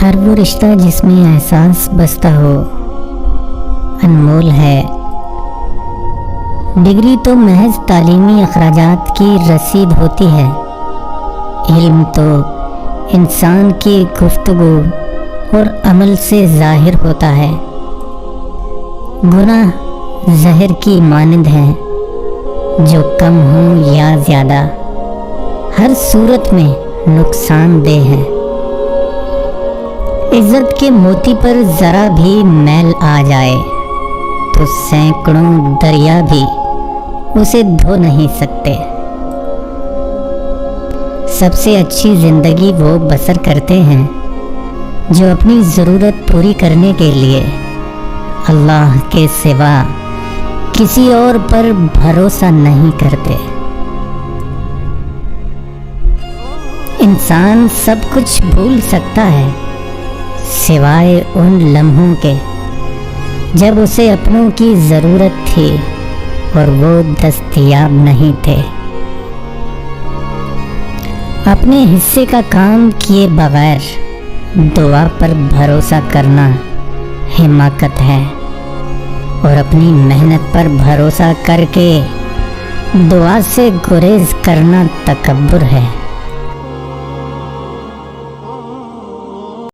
ہر وہ رشتہ جس میں احساس بستا ہو انمول ہے۔ ڈگری تو محض تعلیمی اخراجات کی رسید ہوتی ہے، علم تو انسان کی گفتگو اور عمل سے ظاہر ہوتا ہے۔ گناہ زہر کی مانند ہیں، جو کم ہوں یا زیادہ ہر صورت میں نقصان دہ ہے۔ عزت کے موتی پر ذرا بھی میل آ جائے تو سینکڑوں دریا بھی اسے دھو نہیں سکتے۔ سب سے اچھی زندگی وہ بسر کرتے ہیں جو اپنی ضرورت پوری کرنے کے لیے اللہ کے سوا کسی اور پر بھروسہ نہیں کرتے۔ انسان سب کچھ بھول سکتا ہے سوائے ان لمحوں کے جب اسے اپنوں کی ضرورت تھی اور وہ دستیاب نہیں تھے۔ اپنے حصے کا کام کیے بغیر دعا پر بھروسہ کرنا حماقت ہے، اور اپنی محنت پر بھروسہ کر کے دعا سے گریز کرنا تکبر ہے۔